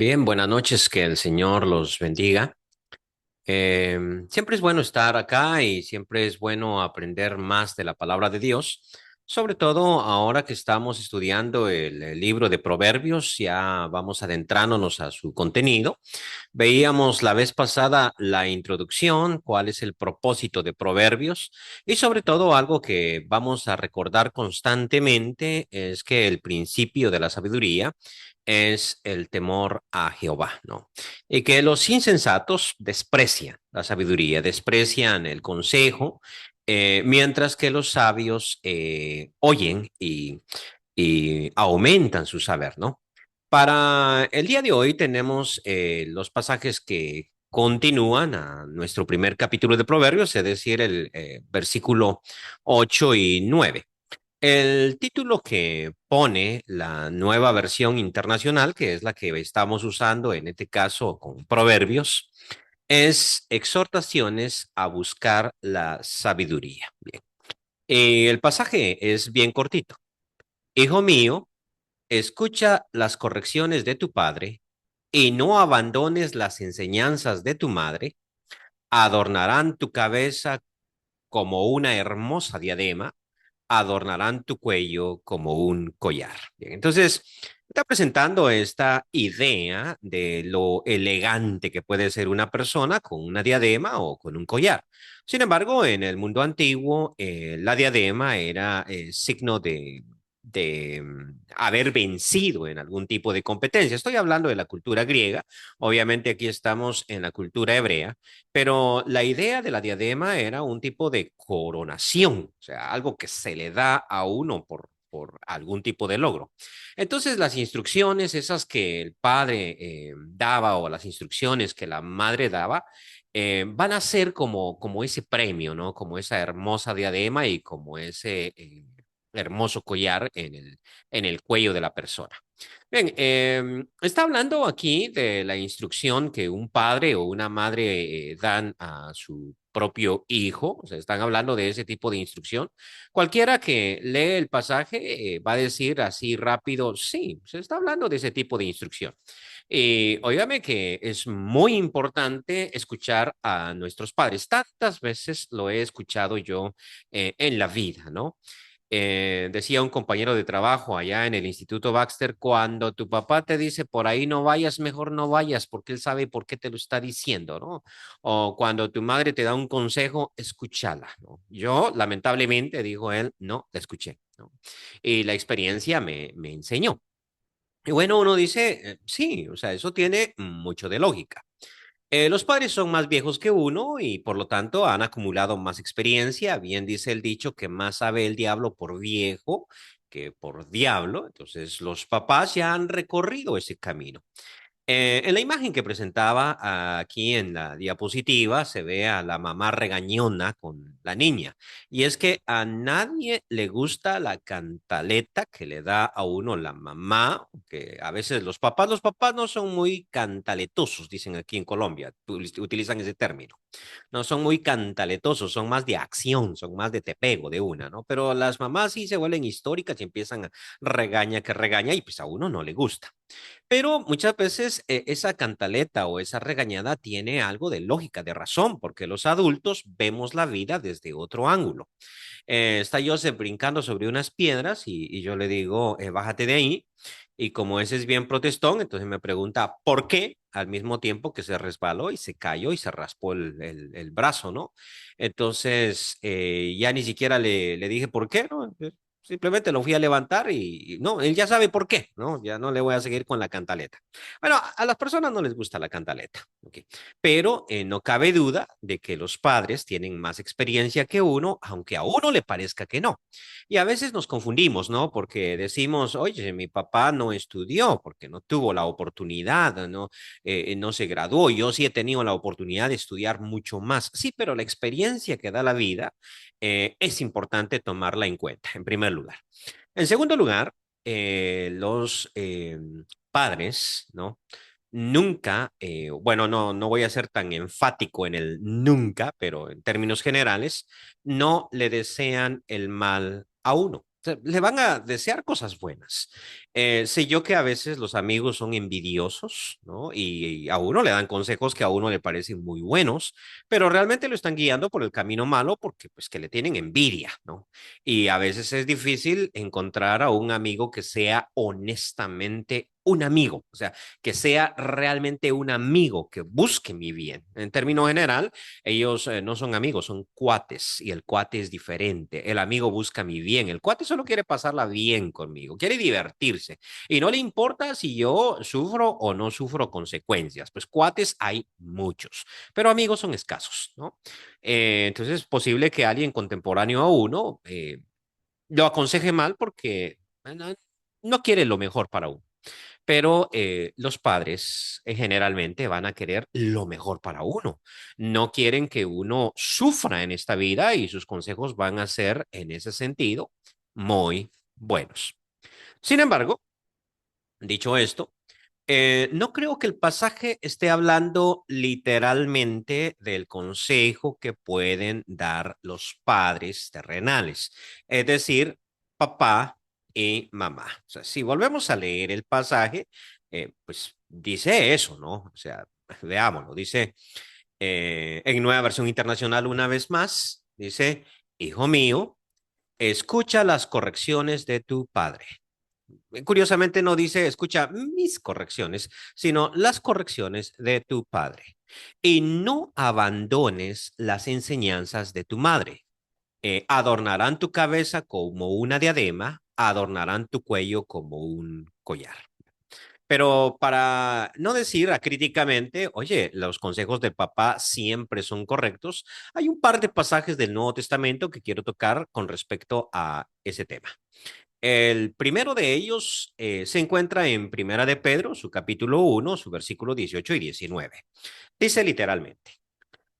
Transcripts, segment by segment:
Bien, buenas noches, que el Señor los bendiga. Siempre es bueno estar acá y siempre es bueno aprender más de la palabra de Dios, sobre todo ahora que estamos estudiando el libro de Proverbios, ya vamos adentrándonos a su contenido. Veíamos la vez pasada la introducción, cuál es el propósito de Proverbios y sobre todo algo que vamos a recordar constantemente es que el principio de la sabiduría es el temor a Jehová, ¿no? Y que los insensatos desprecian la sabiduría, desprecian el consejo, mientras que los sabios oyen y aumentan su saber, ¿no? Para el día de hoy tenemos los pasajes que continúan a nuestro primer capítulo de Proverbios, es decir, el versículo 8 y 9. El título que pone la nueva versión internacional, que es la que estamos usando en este caso con Proverbios, es Exhortaciones a buscar la sabiduría. Bien. El pasaje es bien cortito. Hijo mío, escucha las correcciones de tu padre y no abandones las enseñanzas de tu madre. Adornarán tu cabeza como una hermosa diadema, adornarán tu cuello como un collar. Bien, entonces, está presentando esta idea de lo elegante que puede ser una persona con una diadema o con un collar. Sin embargo, en el mundo antiguo, la diadema era signo de haber vencido en algún tipo de competencia. Estoy hablando de la cultura griega, obviamente aquí estamos en la cultura hebrea, pero la idea de la diadema era un tipo de coronación, o sea, algo que se le da a uno por algún tipo de logro. Entonces, las instrucciones, esas que el padre daba o las instrucciones que la madre daba, van a ser como ese premio, ¿no? Como esa hermosa diadema y como ese hermoso collar en el cuello de la persona. Bien, está hablando aquí de la instrucción que un padre o una madre dan a su propio hijo, o sea, están hablando de ese tipo de instrucción. Cualquiera que lee el pasaje va a decir así rápido, sí, se está hablando de ese tipo de instrucción. Y óigame que es muy importante escuchar a nuestros padres. Tantas veces lo he escuchado yo en la vida, ¿no? Decía un compañero de trabajo allá en el Instituto Baxter, cuando tu papá te dice por ahí no vayas, mejor no vayas, porque él sabe por qué te lo está diciendo, ¿no? O cuando tu madre te da un consejo, escúchala, ¿no? Yo, lamentablemente, dijo él, no, la escuché, ¿no? Y la experiencia me enseñó. Y bueno, uno dice, sí, o sea, eso tiene mucho de lógica. Los padres son más viejos que uno y por lo tanto han acumulado más experiencia. Bien dice el dicho que más sabe el diablo por viejo que por diablo. Entonces los papás ya han recorrido ese camino. En la imagen que presentaba aquí en la diapositiva se ve a la mamá regañona con la niña. Y es que a nadie le gusta la cantaleta que le da a uno la mamá, que a veces los papás no son muy cantaletosos, dicen aquí en Colombia, utilizan ese término. No son muy cantaletosos, son más de acción, son más de te pego de una, ¿no? Pero las mamás sí se vuelven históricas y empiezan a regaña que regaña y pues a uno no le gusta. Pero muchas veces esa cantaleta o esa regañada tiene algo de lógica, de razón, porque los adultos vemos la vida desde otro ángulo. Está Joseph brincando sobre unas piedras y yo le digo, bájate de ahí. Y como ese es bien protestón, entonces me pregunta, ¿por qué? Al mismo tiempo que se resbaló y se cayó y se raspó el brazo, ¿no? Entonces, ya ni siquiera le dije por qué, ¿no? Simplemente lo fui a levantar y no, él ya sabe por qué, ¿no? Ya no le voy a seguir con la cantaleta. Bueno, a las personas no les gusta la cantaleta, ¿ok? Pero no cabe duda de que los padres tienen más experiencia que uno, aunque a uno le parezca que no. Y a veces nos confundimos, ¿no? Porque decimos, oye, mi papá no estudió porque no tuvo la oportunidad, ¿no? No se graduó. Yo sí he tenido la oportunidad de estudiar mucho más. Sí, pero la experiencia que da la vida es importante tomarla en cuenta, en primer lugar. En segundo lugar, los padres, ¿no? Nunca, bueno, no voy a ser tan enfático en el nunca, pero en términos generales, no le desean el mal a uno. O sea, le van a desear cosas buenas. Sé yo que a veces los amigos son envidiosos, ¿no? Y a uno le dan consejos que a uno le parecen muy buenos, pero realmente lo están guiando por el camino malo porque pues que le tienen envidia, ¿no? Y a veces es difícil encontrar a un amigo que sea honestamente un amigo, o sea, que sea realmente un amigo que busque mi bien. En términos general, ellos no son amigos, son cuates y el cuate es diferente. El amigo busca mi bien, el cuate solo quiere pasarla bien conmigo, quiere divertirse y no le importa si yo sufro o no sufro consecuencias. Pues cuates hay muchos, pero amigos son escasos, ¿no? Entonces es posible que alguien contemporáneo a uno lo aconseje mal porque no quiere lo mejor para uno. Pero los padres generalmente van a querer lo mejor para uno. No quieren que uno sufra en esta vida y sus consejos van a ser, en ese sentido, muy buenos. Sin embargo, dicho esto, no creo que el pasaje esté hablando literalmente del consejo que pueden dar los padres terrenales, es decir, papá y mamá. O sea, si volvemos a leer el pasaje, pues dice eso, ¿no? O sea, veámoslo, dice en Nueva Versión Internacional una vez más, dice, hijo mío, escucha las correcciones de tu padre. Curiosamente no dice, escucha mis correcciones, sino las correcciones de tu padre. Y no abandones las enseñanzas de tu madre. Adornarán tu cabeza como una diadema, adornarán tu cuello como un collar. Pero para no decir acríticamente, oye, los consejos de papá siempre son correctos, hay un par de pasajes del Nuevo Testamento que quiero tocar con respecto a ese tema. El primero de ellos se encuentra en Primera de Pedro, su capítulo 1, su versículo 18 y 19. Dice literalmente,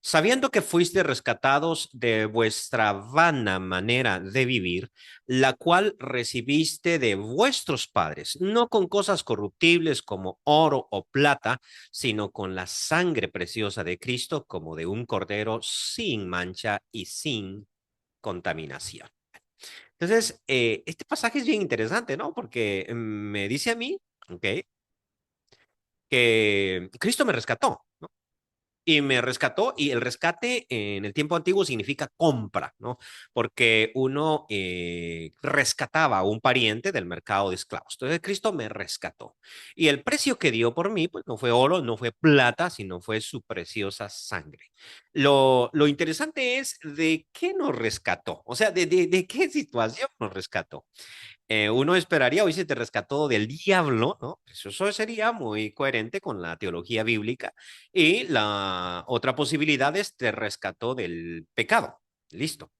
sabiendo que fuiste rescatados de vuestra vana manera de vivir, la cual recibiste de vuestros padres, no con cosas corruptibles como oro o plata, sino con la sangre preciosa de Cristo, como de un cordero sin mancha y sin contaminación. Entonces, este pasaje es bien interesante, ¿no? Porque me dice a mí, ¿ok? Que Cristo me rescató, ¿no? Y me rescató, y el rescate en el tiempo antiguo significa compra, ¿no? Porque uno rescataba a un pariente del mercado de esclavos. Entonces Cristo me rescató. Y el precio que dio por mí, pues no fue oro, no fue plata, sino fue su preciosa sangre. Lo interesante es de qué nos rescató, o sea, de qué situación nos rescató. Uno esperaría, hoy se te rescató del diablo, ¿no? Eso sería muy coherente con la teología bíblica. Y la otra posibilidad es te rescató del pecado. Listo.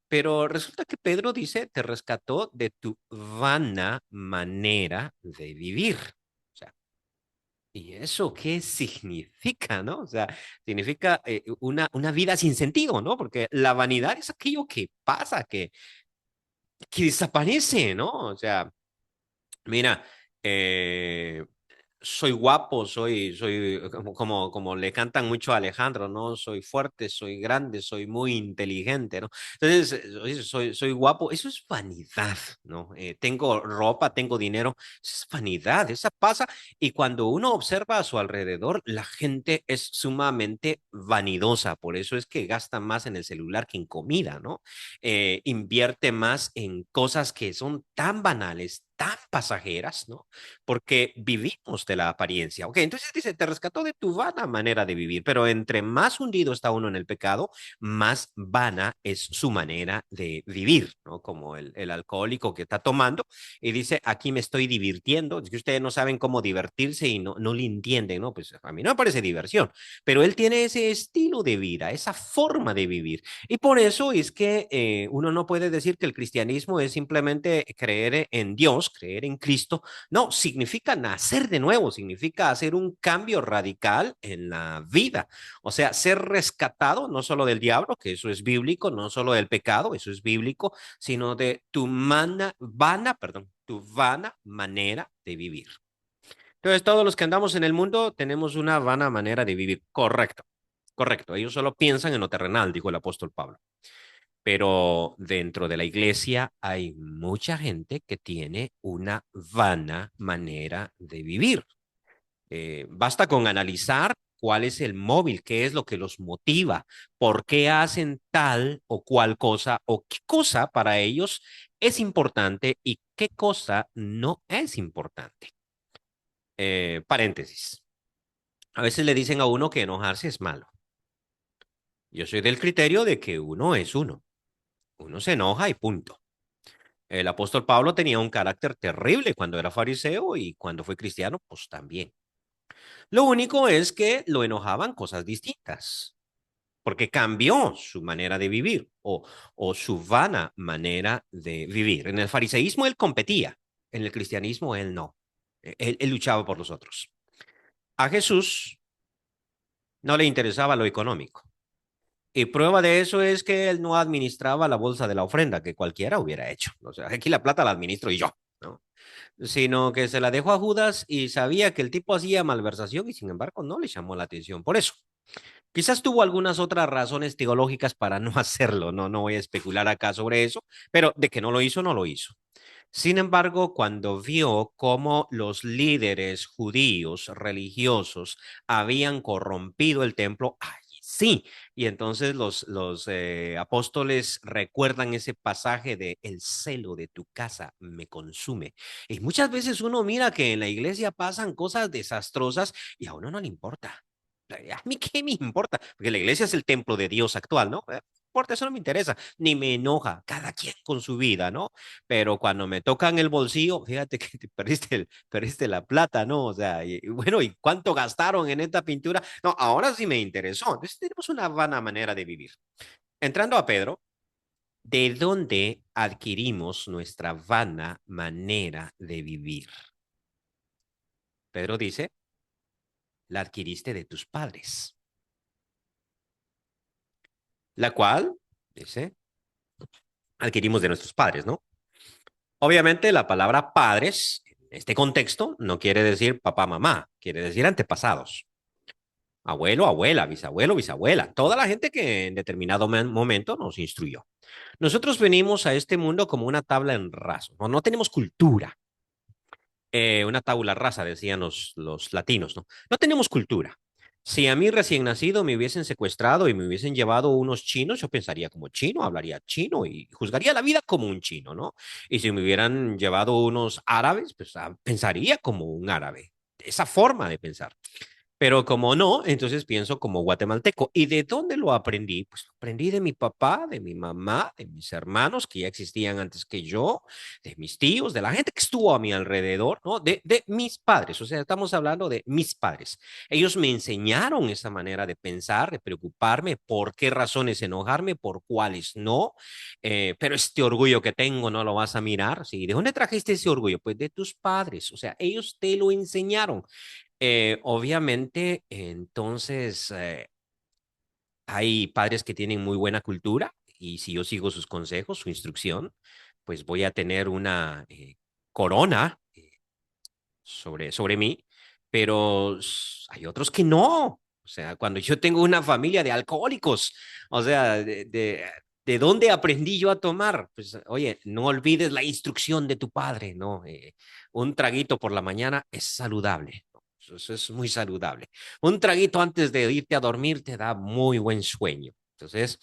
Pero resulta que Pedro dice, te rescató de tu vana manera de vivir. O sea, ¿y eso qué significa, no? O sea, significa una vida sin sentido, ¿no? Porque la vanidad es aquello que pasa, que desaparece, ¿no? O sea, mira, eh, soy guapo, soy como le cantan mucho a Alejandro, ¿no? Soy fuerte, soy grande, soy muy inteligente, ¿no? Entonces, oye, soy guapo, eso es vanidad, ¿no? Tengo ropa, tengo dinero, eso es vanidad, esa pasa. Y cuando uno observa a su alrededor, la gente es sumamente vanidosa, por eso es que gasta más en el celular que en comida, ¿no? Invierte más en cosas que son tan banales, tan pasajeras, ¿no? Porque vivimos de la apariencia. Ok, entonces dice, te rescató de tu vana manera de vivir, pero entre más hundido está uno en el pecado, más vana es su manera de vivir, ¿no? Como el alcohólico que está tomando y dice, aquí me estoy divirtiendo, es que ustedes no saben cómo divertirse y no le entienden, ¿no? Pues a mí no me parece diversión, pero él tiene ese estilo de vida, esa forma de vivir. Y por eso es que uno no puede decir que el cristianismo es simplemente creer en Dios, creer en Cristo. No, significa nacer de nuevo, significa hacer un cambio radical en la vida. O sea, ser rescatado no solo del diablo, que eso es bíblico, no solo del pecado, eso es bíblico, sino de tu vana manera de vivir. Entonces, todos los que andamos en el mundo tenemos una vana manera de vivir. Correcto, correcto. Ellos solo piensan en lo terrenal, dijo el apóstol Pablo. Pero dentro de la iglesia hay mucha gente que tiene una vana manera de vivir. Basta con analizar cuál es el móvil, qué es lo que los motiva, por qué hacen tal o cual cosa o qué cosa para ellos es importante y qué cosa no es importante. Paréntesis. A veces le dicen a uno que enojarse es malo. Yo soy del criterio de que uno es uno. Uno se enoja y punto. El apóstol Pablo tenía un carácter terrible cuando era fariseo y cuando fue cristiano, pues también. Lo único es que lo enojaban cosas distintas, porque cambió su manera de vivir o su vana manera de vivir. En el fariseísmo él competía, en el cristianismo él no. Él luchaba por los otros. A Jesús no le interesaba lo económico. Y prueba de eso es que él no administraba la bolsa de la ofrenda, que cualquiera hubiera hecho. O sea, aquí la plata la administro y yo, ¿no? Sino que se la dejó a Judas y sabía que el tipo hacía malversación y sin embargo no le llamó la atención por eso. Quizás tuvo algunas otras razones teológicas para no hacerlo, no voy a especular acá sobre eso, pero de que no lo hizo, no lo hizo. Sin embargo, cuando vio cómo los líderes judíos religiosos habían corrompido el templo, ¡ay, sí! Y entonces los apóstoles recuerdan ese pasaje de el celo de tu casa me consume. Y muchas veces uno mira que en la iglesia pasan cosas desastrosas y a uno no le importa. A mí qué me importa, porque la iglesia es el templo de Dios actual, ¿no? Importa, eso no me interesa, ni me enoja, cada quien con su vida, ¿no? Pero cuando me tocan el bolsillo, fíjate que te perdiste la plata, ¿no? O sea, y bueno, ¿y cuánto gastaron en esta pintura? No, ahora sí me interesó. Entonces tenemos una vana manera de vivir. Entrando a Pedro, ¿de dónde adquirimos nuestra vana manera de vivir? Pedro dice, la adquiriste de tus padres, la cual, dice, adquirimos de nuestros padres, ¿no? Obviamente la palabra padres, en este contexto, no quiere decir papá, mamá, quiere decir antepasados. Abuelo, abuela, bisabuelo, bisabuela, toda la gente que en determinado momento nos instruyó. Nosotros venimos a este mundo como una tabla en raso, no tenemos cultura, una tabla rasa, decían los latinos, ¿no? No tenemos cultura. Si a mí recién nacido me hubiesen secuestrado y me hubiesen llevado unos chinos, yo pensaría como chino, hablaría chino y juzgaría la vida como un chino, ¿no? Y si me hubieran llevado unos árabes, pues pensaría como un árabe. Esa forma de pensar. Pero como no, entonces pienso como guatemalteco. ¿Y de dónde lo aprendí? Pues lo aprendí de mi papá, de mi mamá, de mis hermanos que ya existían antes que yo, de mis tíos, de la gente que estuvo a mi alrededor, ¿no? De mis padres. O sea, estamos hablando de mis padres. Ellos me enseñaron esa manera de pensar, de preocuparme, por qué razones enojarme, por cuáles no. Pero este orgullo que tengo no lo vas a mirar. ¿Sí? ¿De dónde trajiste ese orgullo? Pues de tus padres. O sea, ellos te lo enseñaron. Obviamente, entonces, hay padres que tienen muy buena cultura y si yo sigo sus consejos, su instrucción, pues voy a tener una corona sobre mí, pero hay otros que no. O sea, cuando yo tengo una familia de alcohólicos, o sea, ¿de dónde aprendí yo a tomar? Pues, oye, no olvides la instrucción de tu padre, ¿no? Un traguito por la mañana es saludable. ¿No? Eso es muy saludable. Un traguito antes de irte a dormir te da muy buen sueño. Entonces,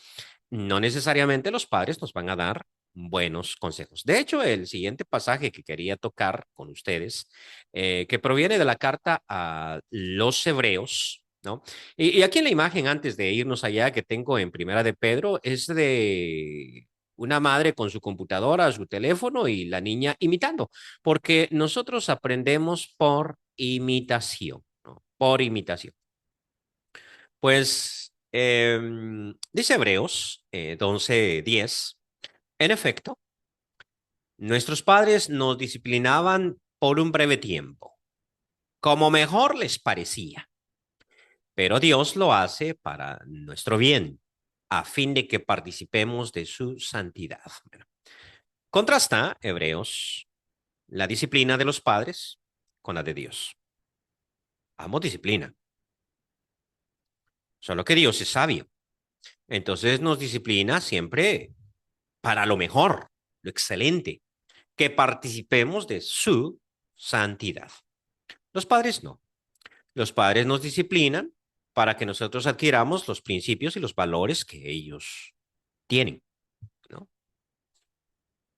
no necesariamente los padres nos van a dar buenos consejos. De hecho, el siguiente pasaje que quería tocar con ustedes que proviene de la carta a los hebreos, ¿no? Y aquí en la imagen, antes de irnos allá, que tengo en Primera de Pedro, es de una madre con su computadora, su teléfono y la niña imitando, porque nosotros aprendemos por imitación, ¿no? Por imitación. Pues dice Hebreos 11:10, en efecto, nuestros padres nos disciplinaban por un breve tiempo como mejor les parecía. Pero Dios lo hace para nuestro bien, a fin de que participemos de su santidad. Bueno, contrasta Hebreos la disciplina de los padres con la de Dios. Ambos disciplina, solo que Dios es sabio. Entonces nos disciplina siempre para lo mejor, lo excelente, que participemos de su santidad. Los padres no. Los padres nos disciplinan para que nosotros adquiramos los principios y los valores que ellos tienen, ¿no?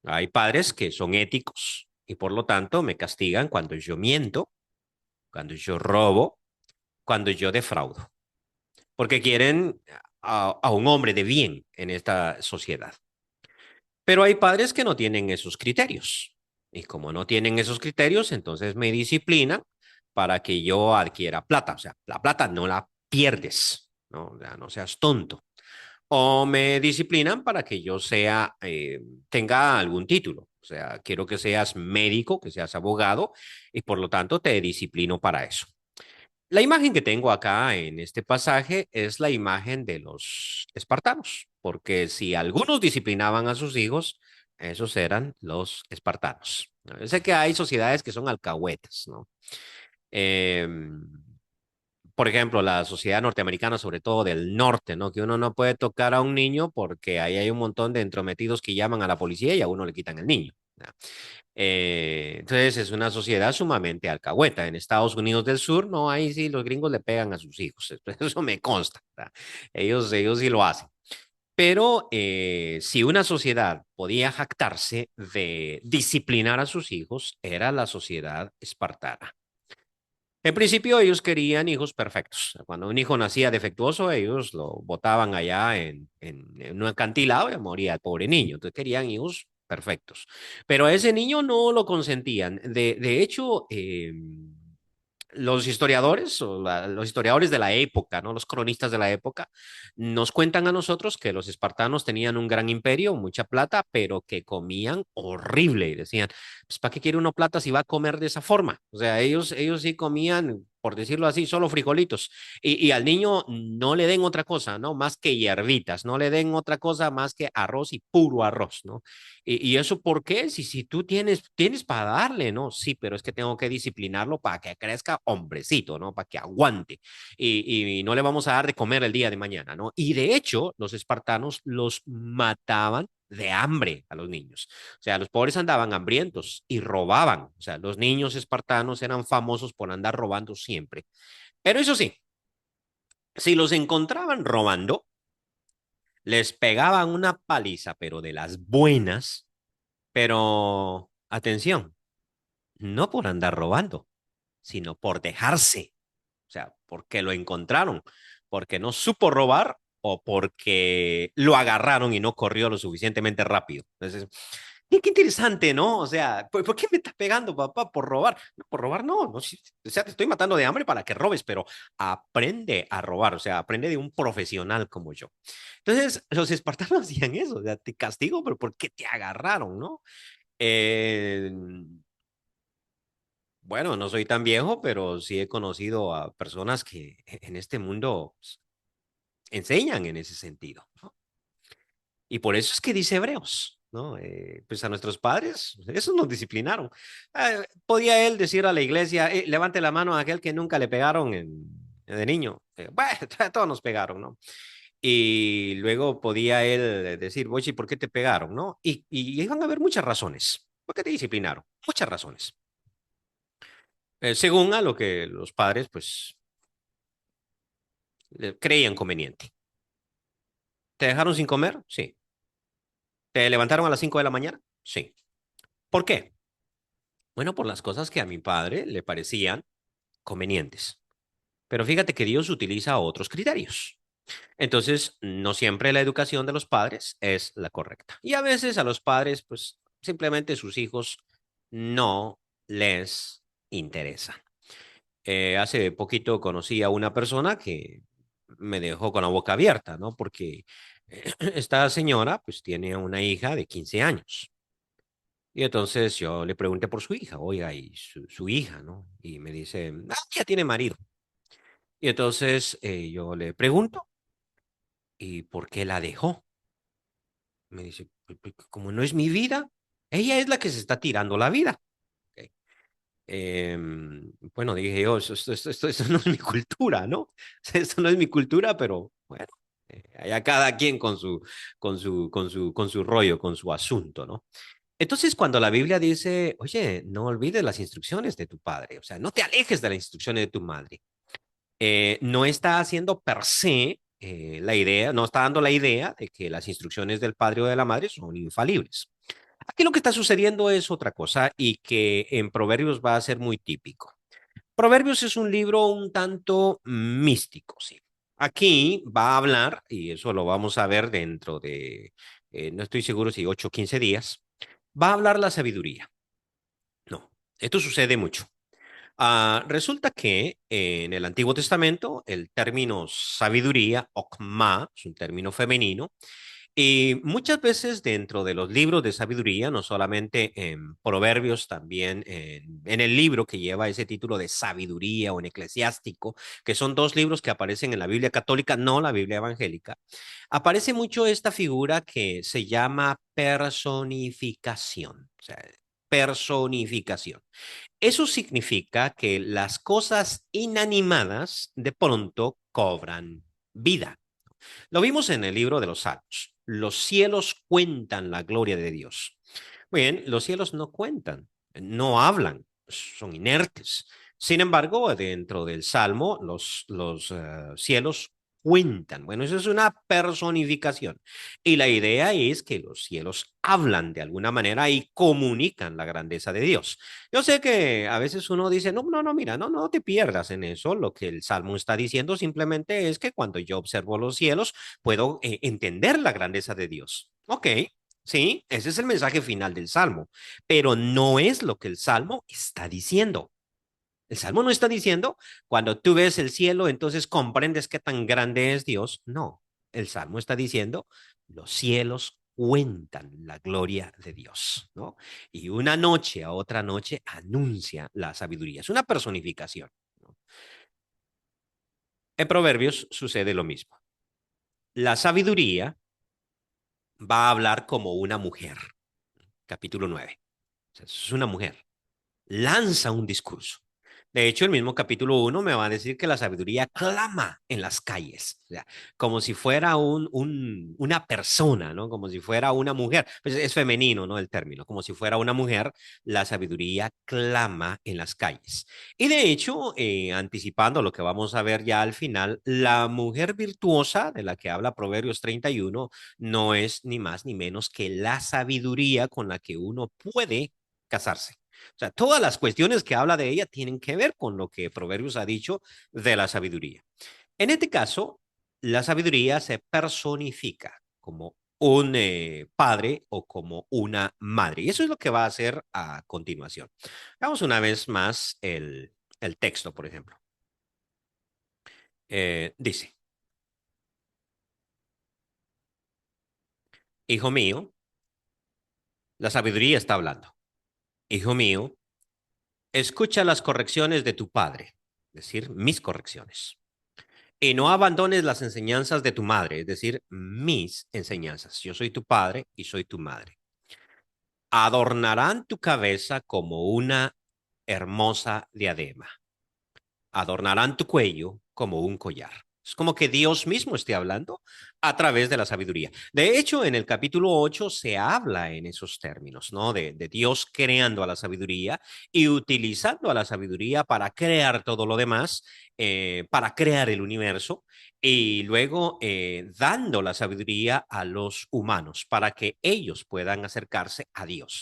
Hay padres que son éticos y por lo tanto me castigan cuando yo miento, cuando yo robo, cuando yo defraudo, porque quieren a un hombre de bien en esta sociedad. Pero hay padres que no tienen esos criterios. Y como no tienen esos criterios, entonces me disciplinan para que yo adquiera plata. O sea, la plata no la pierdes, ¿no? O sea, no seas tonto. O me disciplinan para que yo sea, tenga algún título. O sea, quiero que seas médico, que seas abogado, y por lo tanto te disciplino para eso. La imagen que tengo acá en este pasaje es la imagen de los espartanos, porque si algunos disciplinaban a sus hijos, esos eran los espartanos. Yo sé que hay sociedades que son alcahuetas, ¿no? Eh, por ejemplo, la sociedad norteamericana, sobre todo del norte, ¿no? Que uno no puede tocar a un niño porque ahí hay un montón de entrometidos que llaman a la policía y a uno le quitan el niño. ¿No? Entonces es una sociedad sumamente alcahueta. En Estados Unidos del Sur, no, ahí sí los gringos le pegan a sus hijos. Eso me consta. ¿Verdad? Ellos sí lo hacen. Pero si una sociedad podía jactarse de disciplinar a sus hijos, era la sociedad espartana. En principio ellos querían hijos perfectos. Cuando un hijo nacía defectuoso, ellos lo botaban allá en un acantilado y moría el pobre niño. Entonces querían hijos perfectos. Pero a ese niño no lo consentían. De hecho, los historiadores o los historiadores de la época, ¿no? Los cronistas de la época, nos cuentan a nosotros que los espartanos tenían un gran imperio, mucha plata, pero que comían horrible. Y decían, pues, ¿para qué quiere uno plata si va a comer de esa forma? O sea, ellos sí comían, por decirlo así, solo frijolitos. Y al niño no le den otra cosa, ¿no? Más que hierbitas, no le den otra cosa más que arroz y puro arroz, ¿no? Y eso, ¿por qué? Si tú tienes para darle, ¿no? Sí, pero es que tengo que disciplinarlo para que crezca hombrecito, ¿no? Para que aguante. Y no le vamos a dar de comer el día de mañana, ¿no? Y de hecho, los espartanos los mataban de hambre a los niños. O sea, los pobres andaban hambrientos y robaban. O sea, los niños espartanos eran famosos por andar robando siempre. Pero eso sí, si los encontraban robando, les pegaban una paliza, pero de las buenas. Pero, atención, no por andar robando, sino por dejarse. O sea, porque lo encontraron, porque no supo robar o porque lo agarraron y no corrió lo suficientemente rápido. Entonces, qué interesante, ¿no? O sea, ¿por qué me estás pegando, papá, por robar? No, por robar no, no, sí, o sea, te estoy matando de hambre para que robes, pero aprende a robar, o sea, aprende de un profesional como yo. Entonces, los espartanos hacían eso, o sea, te castigo, pero ¿por qué te agarraron, no? Eh, bueno, no soy tan viejo, pero sí he conocido a personas que en este mundo pues, enseñan en ese sentido, ¿no? Y por eso es que dice Hebreos, ¿no? Pues a nuestros padres, eso nos disciplinaron. Podía él decir a la iglesia, levante la mano a aquel que nunca le pegaron de niño. Bueno, todos nos pegaron, ¿no? Y luego podía él decir, Bochi, ¿por qué te pegaron, no? Y iban a haber muchas razones. ¿Por qué te disciplinaron? Muchas razones. Según a lo que los padres, pues, creían conveniente. ¿Te dejaron sin comer? Sí. ¿Te levantaron a las 5 de la mañana? Sí. ¿Por qué? Bueno, por las cosas que a mi padre le parecían convenientes. Pero fíjate que Dios utiliza otros criterios. Entonces, no siempre la educación de los padres es la correcta. Y a veces a los padres, pues, simplemente sus hijos no les interesa. Hace poquito conocí a una persona que me dejó con la boca abierta, ¿no? Porque esta señora, pues, tiene una hija de 15 años. Y entonces yo le pregunté por su hija, oiga, y su hija, ¿no? Y me dice, ah, ya tiene marido. Y entonces yo le pregunto, ¿y por qué la dejó? Me dice, "Pues, como no es mi vida, ella es la que se está tirando la vida. Ok. Bueno, dije yo, esto no es mi cultura, ¿no? Esto no es mi cultura, pero bueno, Ya cada quien con su rollo, con su asunto, ¿no? Entonces, cuando la Biblia dice, oye, no olvides las instrucciones de tu padre, o sea, no te alejes de las instrucciones de tu madre, no está haciendo per se la idea, no está dando la idea de que las instrucciones del padre o de la madre son infalibles. Aquí lo que está sucediendo es otra cosa y que en Proverbios va a ser muy típico. Proverbios es un libro un tanto místico, sí. Aquí va a hablar, y eso lo vamos a ver dentro de, no estoy seguro si 8 o 15 días, va a hablar la sabiduría. No, esto sucede mucho. Resulta que en el Antiguo Testamento el término sabiduría, okma, es un término femenino, y muchas veces dentro de los libros de sabiduría, no solamente en Proverbios, también en el libro que lleva ese título de sabiduría o en eclesiástico, que son dos libros que aparecen en la Biblia católica, no la Biblia evangélica, aparece mucho esta figura que se llama personificación. O sea, personificación. Eso significa que las cosas inanimadas de pronto cobran vida. Lo vimos en el libro de los Salmos. Los cielos cuentan la gloria de Dios. Muy bien, los cielos no cuentan, no hablan, son inertes. Sin embargo, dentro del Salmo, los cielos cuentan. Bueno, eso es una personificación. Y la idea es que los cielos hablan de alguna manera y comunican la grandeza de Dios. Yo sé que a veces uno dice, no, no, no, mira, no, no te pierdas en eso. Lo que el Salmo está diciendo simplemente es que cuando yo observo los cielos, puedo entender la grandeza de Dios. Ok, sí, ese es el mensaje final del Salmo, pero no es lo que el Salmo está diciendo. El Salmo no está diciendo, cuando tú ves el cielo, entonces comprendes qué tan grande es Dios. No, el Salmo está diciendo, los cielos cuentan la gloria de Dios, ¿no? Y una noche a otra noche anuncia la sabiduría. Es una personificación, ¿no? En Proverbios sucede lo mismo. La sabiduría va a hablar como una mujer, capítulo 9. O sea, es una mujer, lanza un discurso. De hecho, el mismo capítulo 1 me va a decir que la sabiduría clama en las calles, o sea, como si fuera una persona, ¿no? Como si fuera una mujer. Pues es femenino, ¿no? El término, como si fuera una mujer, la sabiduría clama en las calles. Y de hecho, anticipando lo que vamos a ver ya al final, la mujer virtuosa de la que habla Proverbios 31 no es ni más ni menos que la sabiduría con la que uno puede casarse. O sea, todas las cuestiones que habla de ella tienen que ver con lo que Proverbios ha dicho de la sabiduría. En este caso, la sabiduría se personifica como un padre o como una madre. Y eso es lo que va a hacer a continuación. Vamos una vez más el texto, por ejemplo. Dice, hijo mío, la sabiduría está hablando. Hijo mío, escucha las correcciones de tu padre, es decir, mis correcciones. Y no abandones las enseñanzas de tu madre, es decir, mis enseñanzas. Yo soy tu padre y soy tu madre. Adornarán tu cabeza como una hermosa diadema. Adornarán tu cuello como un collar. Es como que Dios mismo esté hablando a través de la sabiduría. De hecho, en el capítulo 8 se habla en esos términos, ¿no? De Dios creando a la sabiduría y utilizando a la sabiduría para crear todo lo demás, para crear el universo y luego dando la sabiduría a los humanos para que ellos puedan acercarse a Dios.